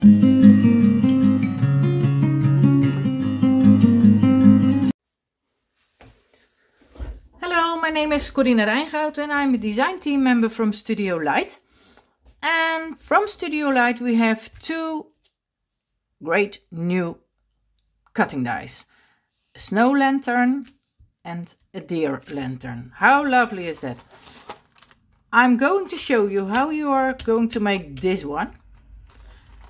Hello, my name is Corine Rijngoud and I'm a design team member from Studio Light. And from Studio Light we have two great new cutting dies. A snow lantern and a deer lantern. How lovely is that? I'm going to show you how you are going to make this one.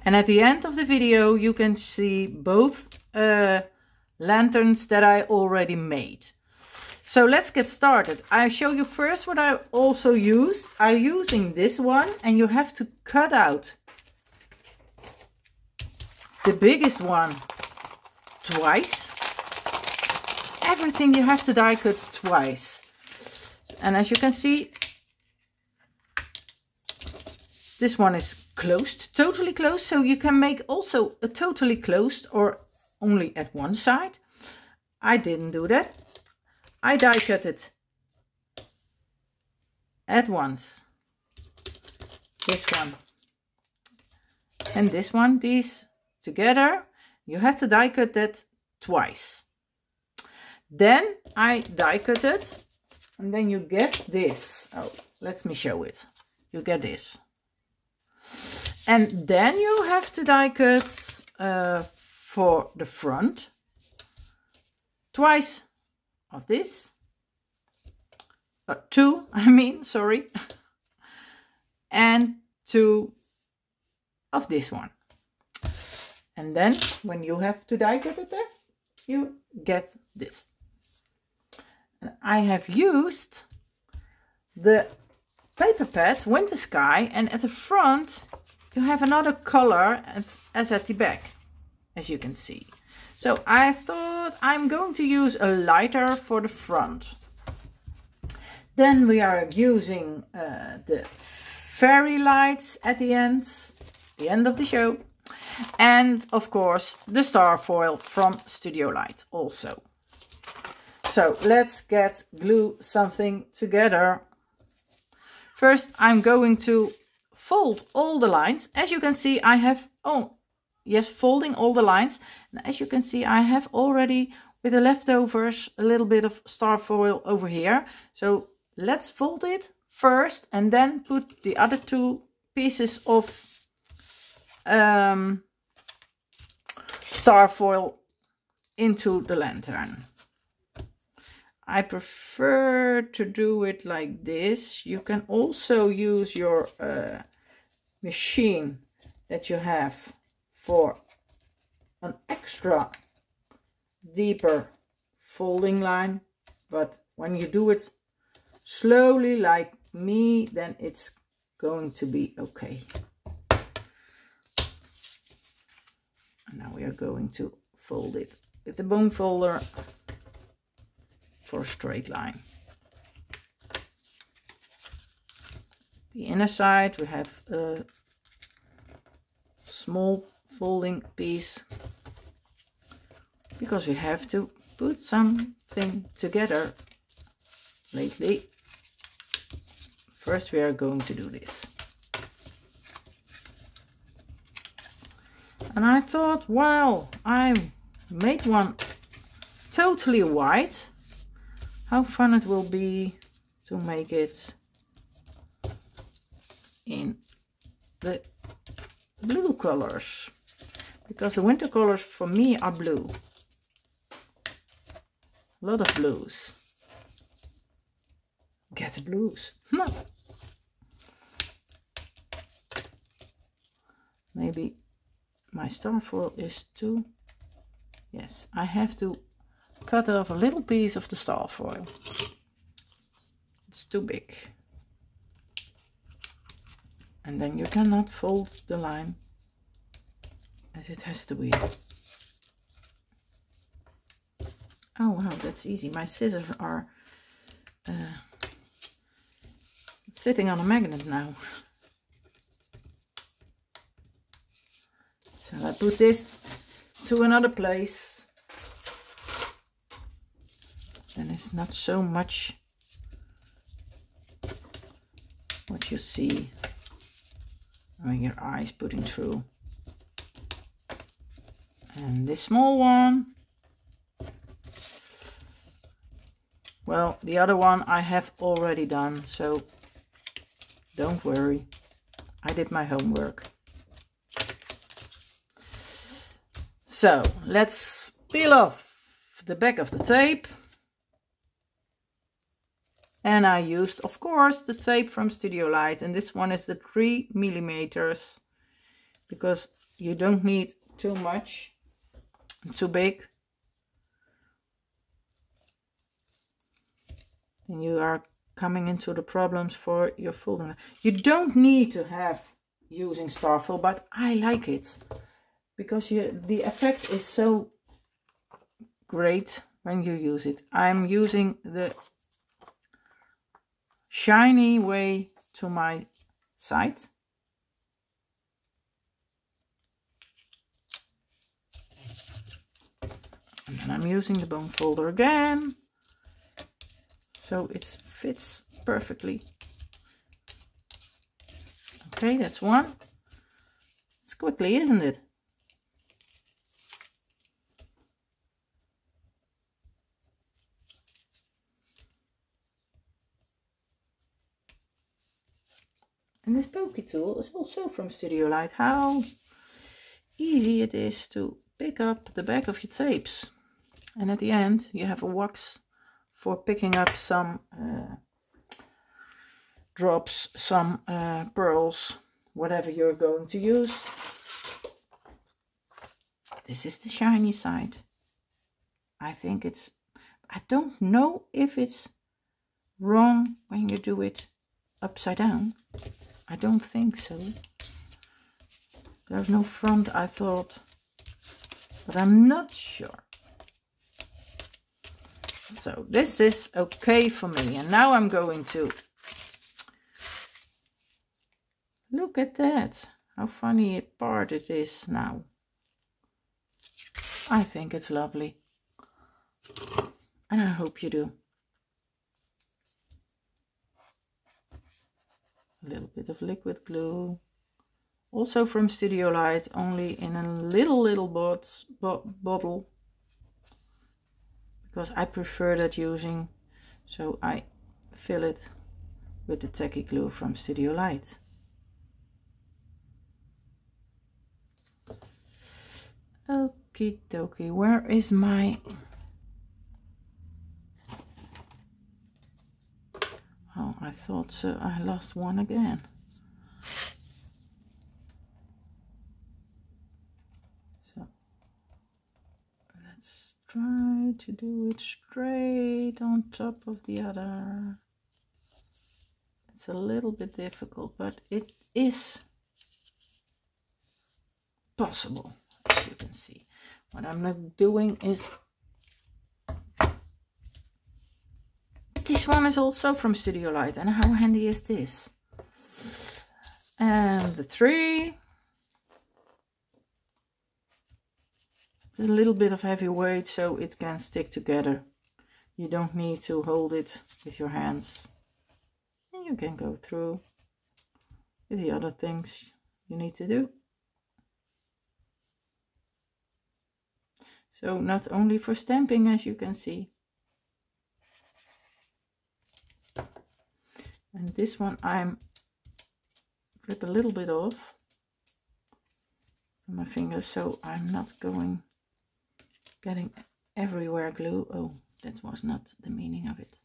And at the end of the video you can see both lanterns that I already made. So let's get started. I'll show you first what I also use. I'm using this one and you have to cut out the biggest one twice. Everything you have to die cut twice. And as you can see, this one is closed, totally closed. So you can make also a totally closed or only at one side. I didn't do that. I die cut it at once. This one and this one, these together. You have to die cut that twice. Then I die cut it and then you get this. Oh, let me show it. You get this. And then you have to die cut for the front twice of this, two, I mean, sorry, and two of this one. And then when you have to die cut it there, you get this. And I have used the paper pad Winter Sky, and at the front you have another color as at the back, as you can see. So I thought I'm going to use a lighter for the front. Then we are using the fairy lights at the end of the show. And of course the star foil from Studio Light also. So let's glue something together. First I'm going to fold all the lines. As you can see I have, folding all the lines. And as you can see I have already with the leftovers a little bit of star foil over here. So let's fold it first and then put the other two pieces of star foil into the lantern. I prefer to do it like this. You can also use your machine that you have for an extra deeper folding line, but when you do it slowly like me, then it's going to be okay. And now we are going to fold it with the bone folder for a straight line. The inner side we have a small folding piece because we have to put something together lately. First we are going to do this. And I thought, wow, I made one totally white. How fun it will be to make it in the blue colors, because the winter colors for me are blue. A lot of blues. Get the blues. Maybe my star foil is too... Yes, I have to cut off a little piece of the star foil. It's too big. And then you cannot fold the line as it has to be. Oh wow, that's easy. My scissors are sitting on a magnet now. So I put this to another place. Then it's not so much what you see when your eye is putting through. And this small one. Well, the other one I have already done, so don't worry. I did my homework. So let's peel off the back of the tape. And I used, of course, the tape from Studio Light. And this one is the 3 millimeters, because you don't need too much, too big. And you are coming into the problems for your folding. You don't need to have using Starfill, but I like it because the effect is so great when you use it. I'm using the shiny way to my side. And then I'm using the bone folder again. So it fits perfectly. Okay, that's one. It's quickly, isn't it? And this pokey tool is also from Studio Light. How easy it is to pick up the back of your tapes. And at the end you have a wax for picking up some drops, some pearls, whatever you're going to use. This is the shiny side. I think it's, I don't know if it's wrong when you do it upside down. I don't think so. There's no front, I thought, but I'm not sure. So this is okay for me. And now I'm going to look at that. How funny a part it is now. I think it's lovely. And I hope you do. A little bit of liquid glue. Also from Studio Light, only in a little bottle. Because I prefer that using, so I fill it with the tacky glue from Studio Light. Okie dokie, where is my... Oh, I thought so. I lost one again. So let's try to do it straight on top of the other. It's a little bit difficult, but it is possible, as you can see. What I'm not doing is... This one is also from Studio Light, and how handy is this? And the 3. There's a little bit of heavy weight, so it can stick together. You don't need to hold it with your hands. And you can go through with the other things you need to do. So not only for stamping, as you can see. And this one I'm drip a little bit off on my fingers, so I'm not getting everywhere glue. Oh, that was not the meaning of it.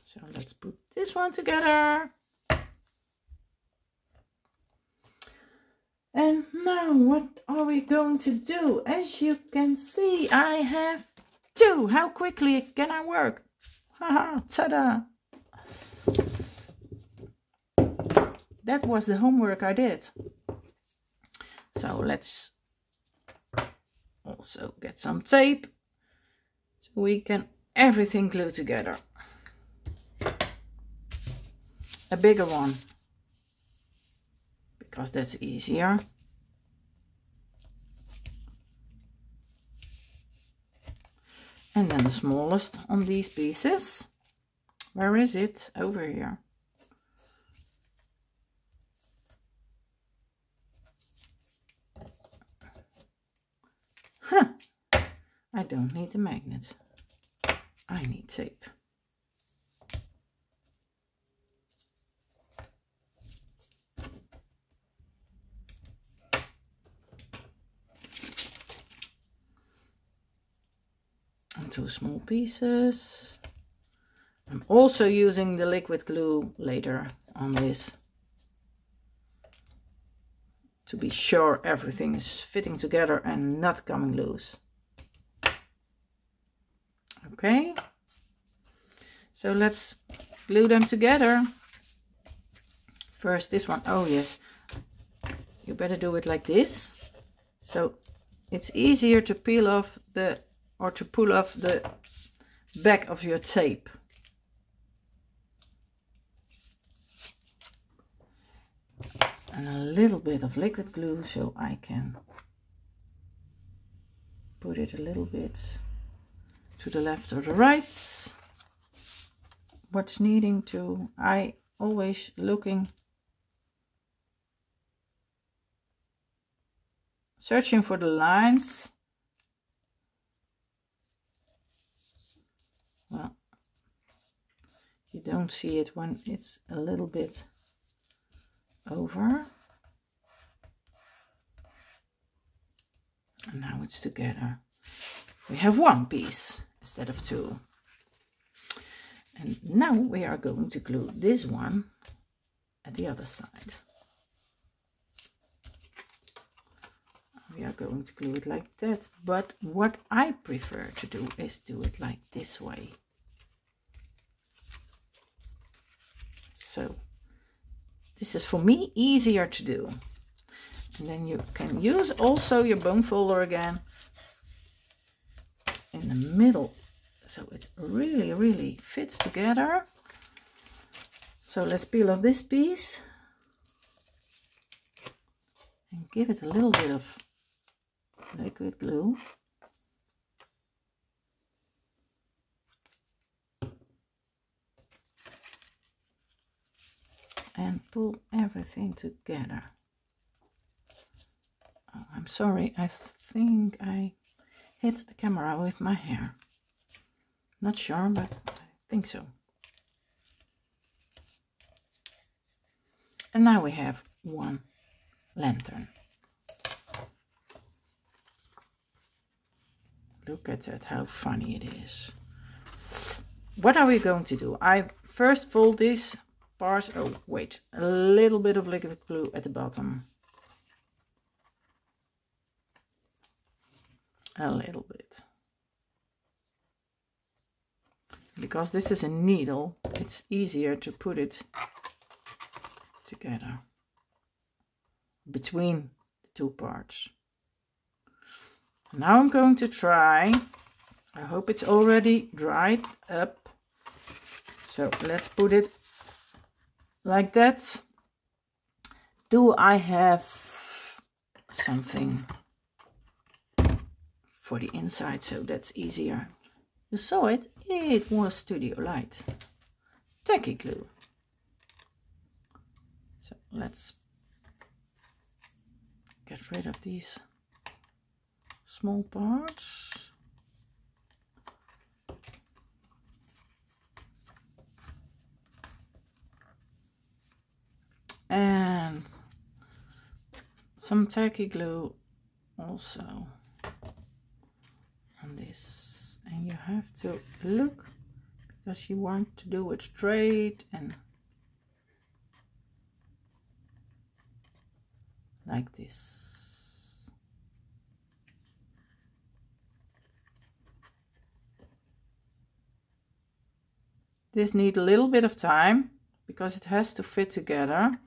So let's put this one together. And now what are we going to do? As you can see, I have 2. How quickly can I work? Haha, ta-da! That was the homework I did. So let's also get some tape so we can everything glue together. A bigger one, because that's easier. And then the smallest on these pieces. Where is it? Over here. Huh. I don't need a magnet. I need tape. And 2 small pieces. I'm also using the liquid glue later on this to be sure everything is fitting together and not coming loose. Okay, so let's glue them together. First this one. Oh yes, you better do it like this, so it's easier to peel off the, or to pull off the back of your tape. And a little bit of liquid glue so I can put it a little bit to the left or the right. What's needing to, I always looking, searching for the lines. Well, you don't see it when it's a little bit over. And now it's together. We have 1 piece instead of 2. And now we are going to glue this one at the other side. We are going to glue it like that, but what I prefer to do is do it like this way. So this is for me easier to do. And then you can use also your bone folder again in the middle, so it really fits together. So let's peel off this piece and give it a little bit of liquid glue. And pull everything together. Oh, I'm sorry, I think I hit the camera with my hair. Not sure, but I think so. And now we have 1 lantern. Look at that, how funny it is. What are we going to do? I first fold these parts. Oh, wait, a little bit of liquid glue at the bottom. A little bit. Because this is a needle, it's easier to put it together between the 2 parts. Now I'm going to try, I hope it's already dried up. So let's put it like that. Do I have something for the inside so that's easier? You saw it, it was Studio Light tacky glue. So let's get rid of these small parts. And some tacky glue also on this. And you have to look, because you want to do it straight and like this. This needs a little bit of time because it has to fit together.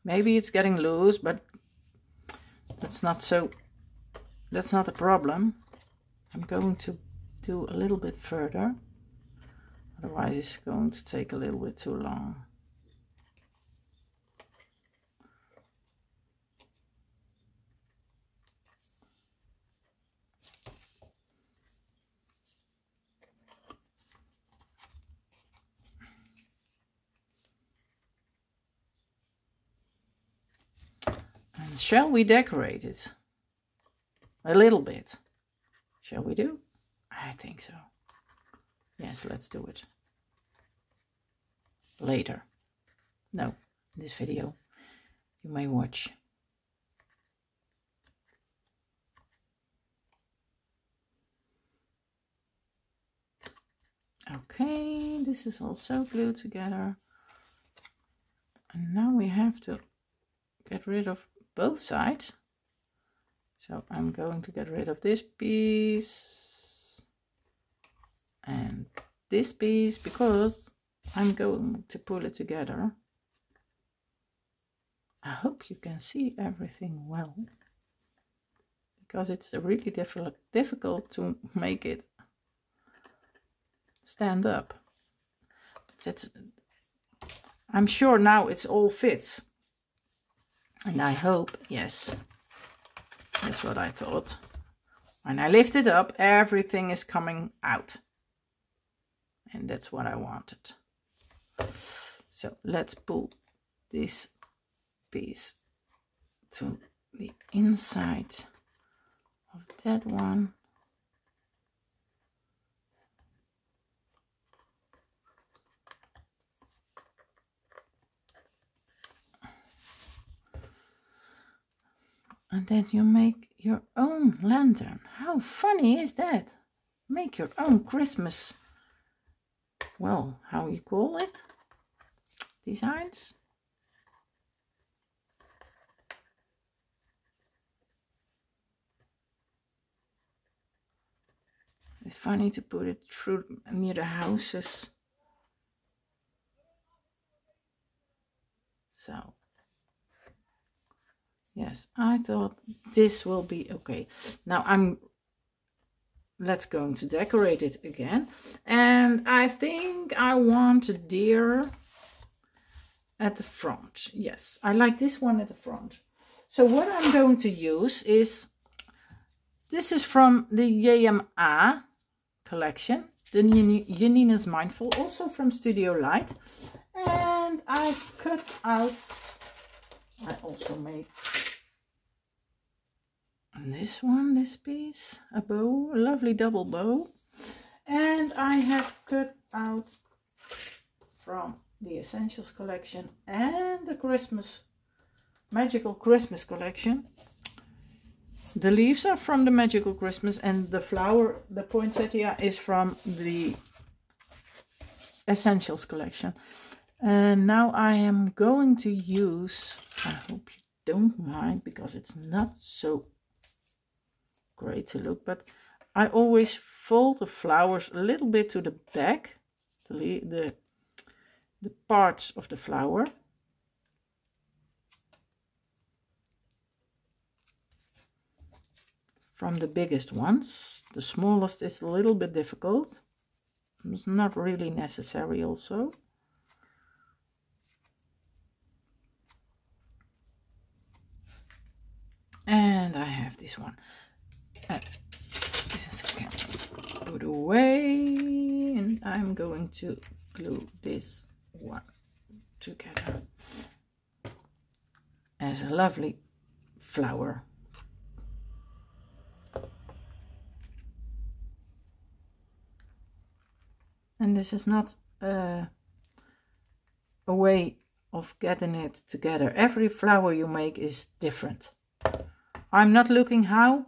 Maybe it's getting loose, but that's not a problem. I'm going to do a little bit further, otherwise it's going to take a little bit too long. Shall we decorate it? A little bit. Shall we do? I think so. Yes, let's do it. Later. No, this video. You may watch. Okay, this is also glued together. And now we have to get rid of both sides. So I'm going to get rid of this piece and this piece because I'm going to pull it together. I hope you can see everything well, because it's really difficult to make it stand up. I'm sure now it's all fits, and I hope, yes, that's what I thought. When I lift it up, everything is coming out, and that's what I wanted. So let's pull this piece to the inside of that one. And then you make your own lantern. How funny is that? Make your own Christmas, well, how you call it? Designs? It's funny to put it through near the houses. So, yes, I thought this will be okay. Now let's going to decorate it again. And I think I want a deer at the front. Yes, I like this one at the front. So what I'm going to use is, this is from the JMA collection, the Janina's Mindful, also from Studio Light. And I cut out, I also made this one, this piece, a bow, a lovely double bow. And I have cut out from the Essentials collection and the Magical Christmas collection. The leaves are from the Magical Christmas, and the flower, the poinsettia, is from the Essentials collection. And now I am going to use, I hope you don't mind because it's not so great to look, but I always fold the flowers a little bit to the back, the parts of the flower. From the biggest ones. The smallest is a little bit difficult. It's not really necessary also. And I have this one. This is again put away, and I'm going to glue this one together as a lovely flower. And this is not a way of getting it together. Every flower you make is different. I'm not looking how.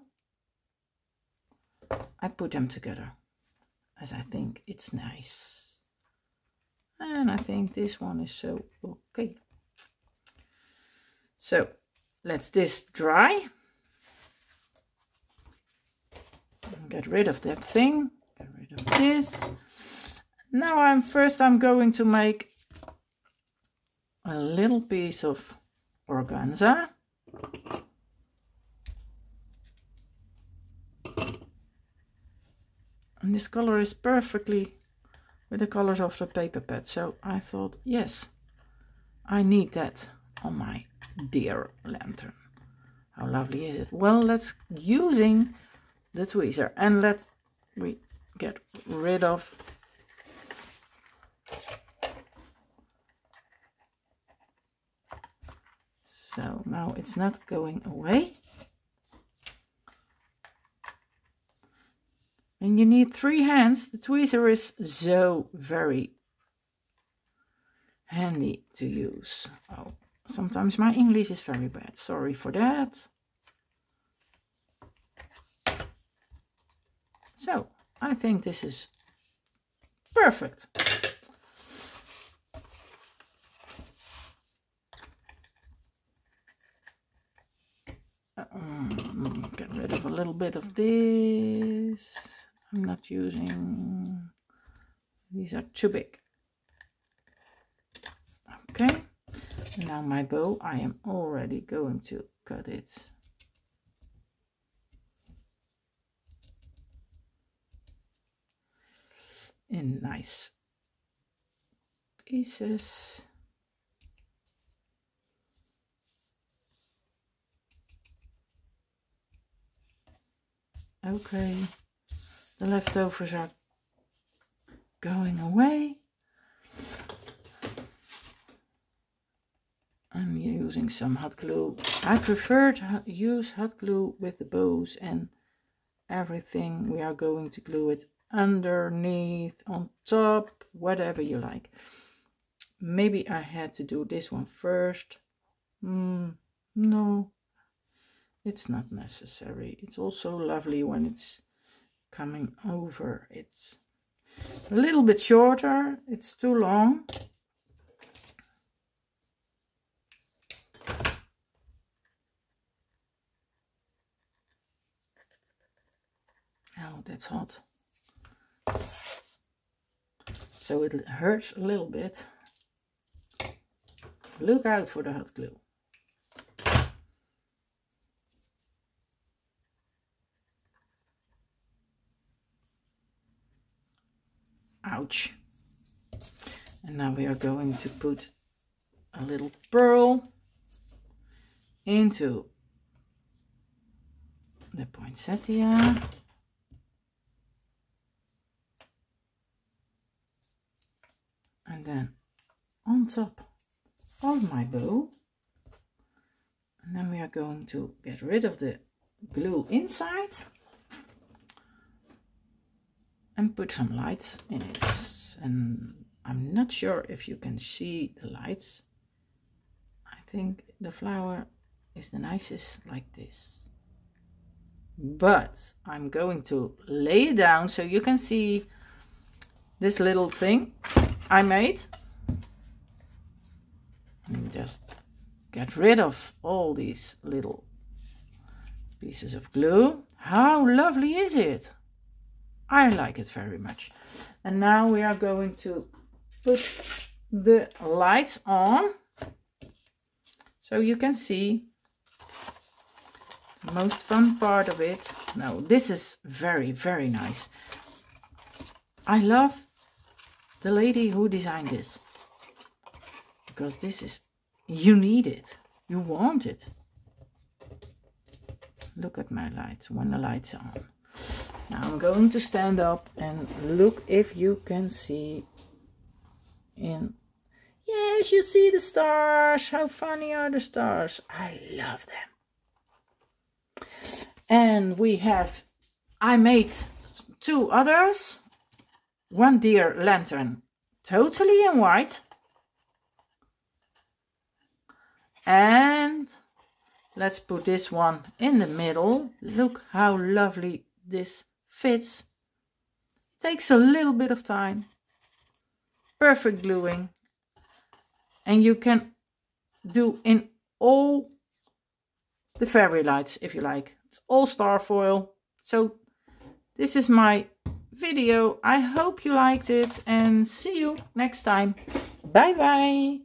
I put them together as I think it's nice. And I think this one is so okay. So let's this dry. Get rid of that thing. Get rid of this. Now I'm going to make a little piece of organza. And this color is perfectly with the colors of the paper pad. So I thought, yes, I need that on my deer lantern. How lovely is it? Well, let's using the tweezer and let me get rid of So now it's not going away. And you need 3 hands. The tweezer is so very handy to use. Oh, sometimes my English is very bad. Sorry for that. So I think this is perfect. Get rid of a little bit of this. I'm not using, these are too big. Okay, now my bow, I am already going to cut it. In nice pieces. Okay, the leftovers are going away. I'm using some hot glue. I prefer to use hot glue with the bows and everything. We are going to glue it underneath, on top, whatever you like. Maybe I had to do this one first. No, it's not necessary. It's also lovely when it's coming over. It's a little bit shorter. It's too long. Oh, that's hot. So it hurts a little bit. Look out for the hot glue. Ouch. And now we are going to put a little pearl into the poinsettia. And then on top of my bow. And then we are going to get rid of the glue inside and put some lights in it. And I'm not sure if you can see the lights. I think the flower is the nicest like this. But I'm going to lay it down so you can see this little thing I made. And just get rid of all these little pieces of glue. How lovely is it? I like it very much. And now we are going to put the lights on so you can see the most fun part of it. Now this is very, very nice. I love the lady who designed this, because this is, you need it, you want it. Look at my lights when the lights are on. Now I'm going to stand up and look if you can see in. Yes, you see the stars. How funny are the stars? I love them. And we have, I made 2 others. One deer lantern totally in white. And let's put this one in the middle. Look how lovely this fits. It takes a little bit of time. Perfect gluing. And you can do in all the fairy lights if you like. It's all star foil. So this is my video. I hope you liked it and see you next time. Bye bye.